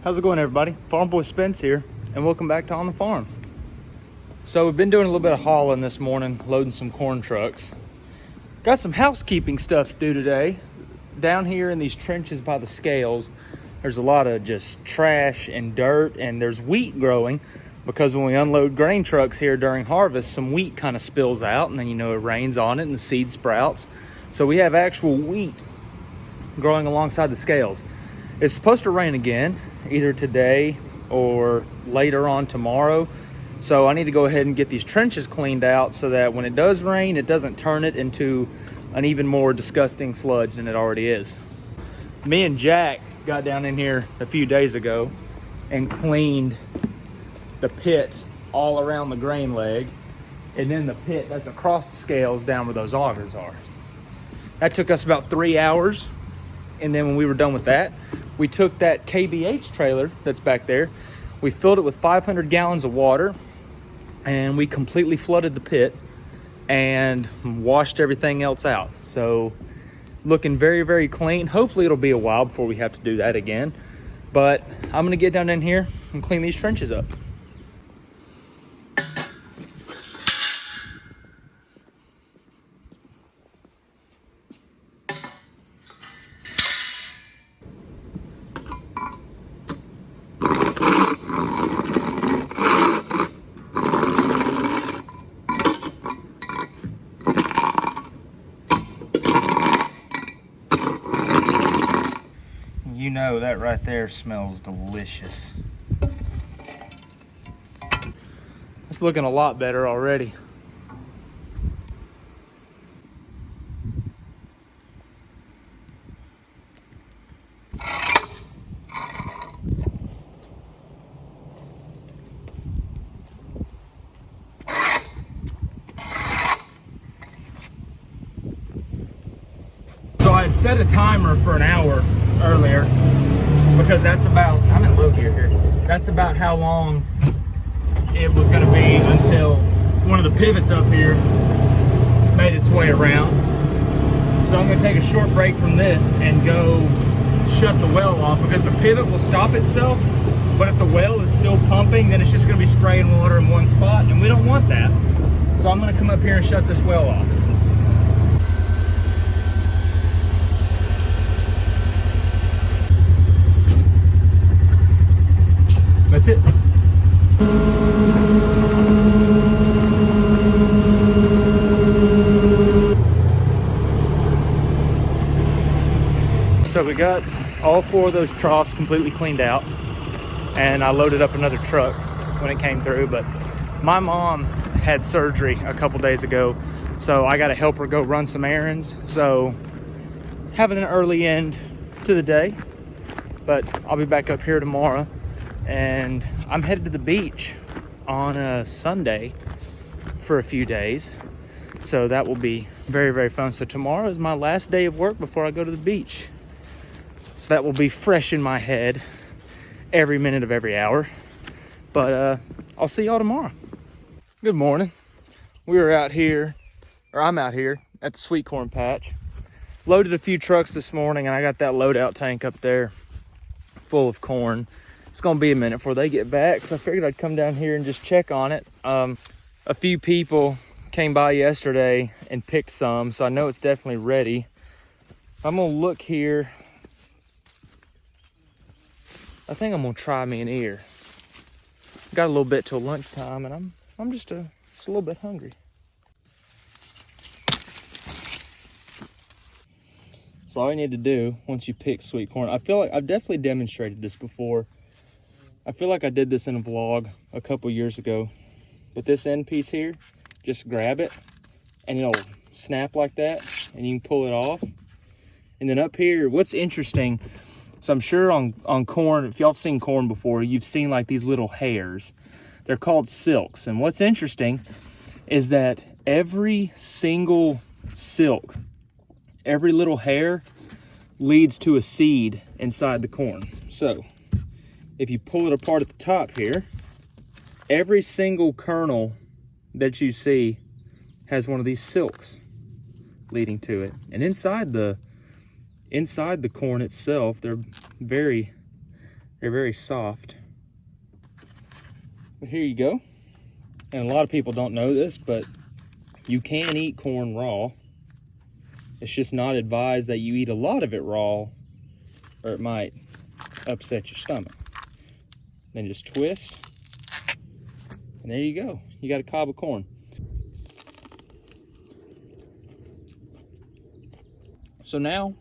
How's it going, everybody? Farm Boy Spence here, and welcome back to On the Farm. So we've been doing a little bit of hauling this morning, loading some corn trucks. Got some housekeeping stuff to do today. Down here in these trenches by the scales, there's a lot of just trash and dirt, and there's wheat growing because when we unload grain trucks here during harvest, some wheat kind of spills out, and then it rains on it and the seed sprouts. So we have actual wheat growing alongside the scales. It's supposed to rain again, either today or later on tomorrow. So I need to go ahead and get these trenches cleaned out so that when it does rain, it doesn't turn it into an even more disgusting sludge than it already is. Me and Jack got down in here a few days ago and cleaned the pit all around the grain leg, and then the pit that's across the scales down where those augers are. That took us about 3 hours. And then when we were done with that, we took that KBH trailer that's back there, we filled it with 500 gallons of water, and we completely flooded the pit and washed everything else out. So looking very, very clean. Hopefully it'll be a while before we have to do that again. But I'm gonna get down in here and clean these trenches up. You know that right there smells delicious. It's looking a lot better already. So I had set a timer for an hour earlier because that's about, I'm in low gear here, that's about how long it was going to be until one of the pivots up here made its way around. So I'm going to take a short break from this and go shut the well off because the pivot will stop itself, but if the well is still pumping, then it's just going to be spraying water in one spot, and we don't want that. So I'm going to come up here and shut this well off. That's it. So we got all 4 of those troughs completely cleaned out, and I loaded up another truck when it came through, but my mom had surgery a couple days ago, so I got to help her go run some errands. So having an early end to the day, but I'll be back up here tomorrow. And I'm headed to the beach on a Sunday for a few days. So that will be very, very fun. So tomorrow is my last day of work before I go to the beach. So that will be fresh in my head every minute of every hour. But I'll see y'all tomorrow. Good morning. We were out here, or I'm out here at the sweet corn patch. Loaded a few trucks this morning, and I got that loadout tank up there full of corn. It's gonna be a minute before they get back, so I figured I'd come down here and just check on it. A few people came by yesterday and picked some, so I know it's definitely ready. I'm gonna look here. I think I'm gonna try me an ear. Got a little bit till lunchtime, and I'm just a little bit hungry. So all you need to do once you pick sweet corn, I feel like I've definitely demonstrated this before. I feel like I did this in a vlog a couple years ago, but this end piece here, just grab it and it'll snap like that and you can pull it off. And then up here, what's interesting, so I'm sure on corn, if y'all have seen corn before, you've seen like these little hairs. They're called silks. And what's interesting is that every single silk, every little hair leads to a seed inside the corn. So if you pull it apart at the top here, every single kernel that you see has one of these silks leading to it. And inside the corn itself, they're very, They're very soft. But here you go. And a lot of people don't know this, but you can eat corn raw. It's just not advised that you eat a lot of it raw, or it might upset your stomach. Then just twist, and there you go. You got a cob of corn. So now,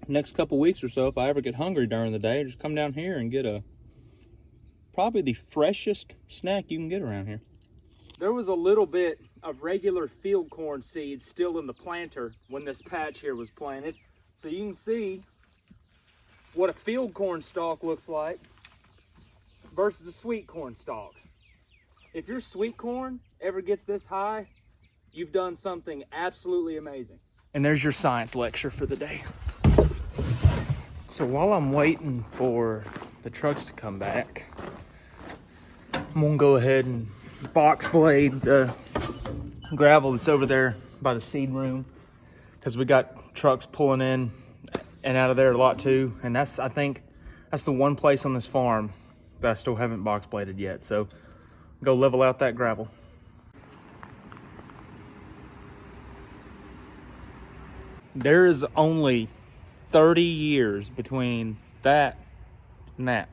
next couple weeks or so, if I ever get hungry during the day, just come down here and get probably the freshest snack you can get around here. There was a little bit of regular field corn seeds still in the planter when this patch here was planted. So you can see what a field corn stalk looks like versus a sweet corn stalk. If your sweet corn ever gets this high, you've done something absolutely amazing. And there's your science lecture for the day. So while I'm waiting for the trucks to come back, I'm gonna go ahead and box blade the gravel that's over there by the seed room, because we got trucks pulling in and out of there a lot too. And I think that's the one place on this farm that I still haven't box bladed yet. So go level out that gravel. There is only 30 years between that and that.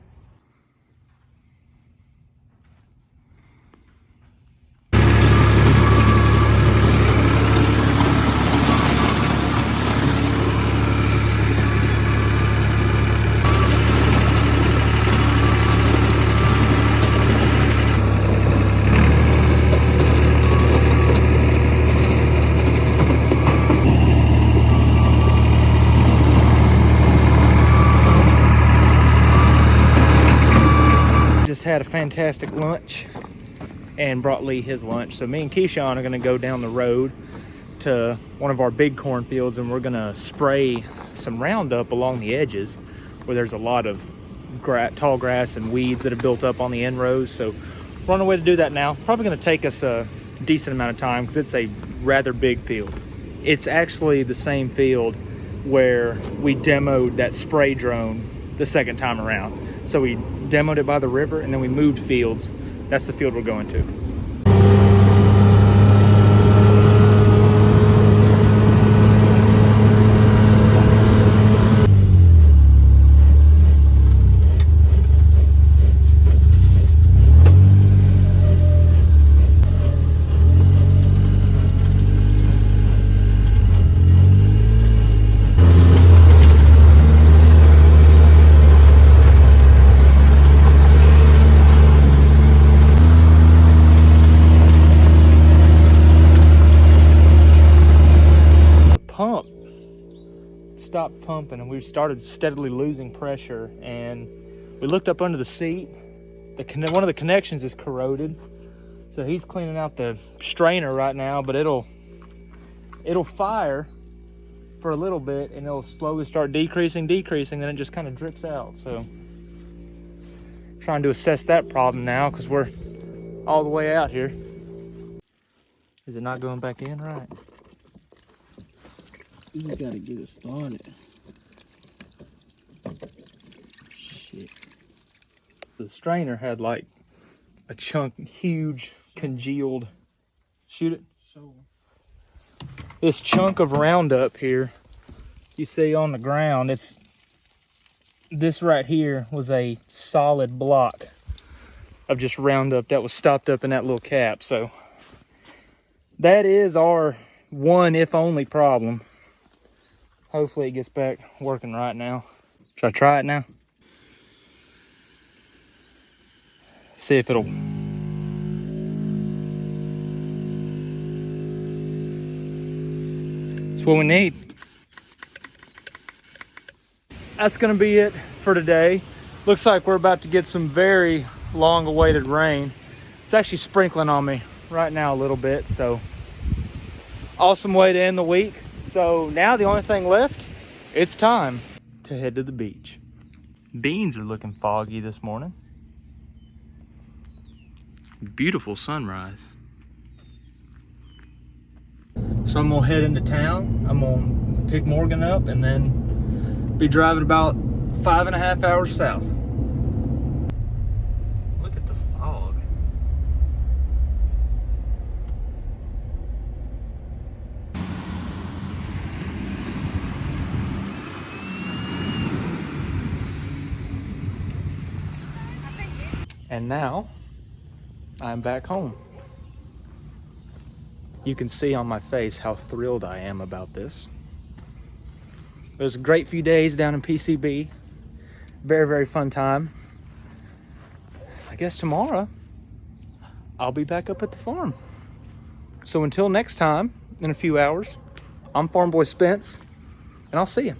Had a fantastic lunch and brought Lee his lunch. So me and Keyshawn are going to go down the road to one of our big cornfields, and we're going to spray some Roundup along the edges where there's a lot of tall grass and weeds that have built up on the end rows. So we're on our way to do that now. Probably going to take us a decent amount of time because it's a rather big field. It's actually the same field where we demoed that spray drone the second time around. So we demoed it by the river, and then we moved fields. That's the field we're going to. Stopped pumping, and we started steadily losing pressure, and we looked up under the seat. One of the connections is corroded, so he's cleaning out the strainer right now, but it'll fire for a little bit, and it'll slowly start decreasing, then it just kind of drips out. So trying to assess that problem now because we're all the way out here. Is it not going back in right? We just gotta get it started. Shit. The strainer had like a huge congealed, shoot it. So This chunk of Roundup here, you see on the ground, this right here was a solid block of just Roundup that was stopped up in that little cap. So that is our one, if only, problem. Hopefully it gets back working right now. Should I try it now? See if it'll... It's what we need. That's gonna be it for today. Looks like we're about to get some very long awaited rain. It's actually sprinkling on me right now a little bit, so awesome way to end the week. So now the only thing left, it's time to head to the beach. Beans are looking foggy this morning. Beautiful sunrise. So I'm gonna head into town. I'm gonna pick Morgan up and then be driving about 5.5 hours south. Look at the fog. And now I'm back home. You can see on my face how thrilled I am about this. It was a great few days down in PCB. Very, very fun time. I guess tomorrow I'll be back up at the farm. So until next time, in a few hours, I'm Farm Boy Spence, and I'll see you.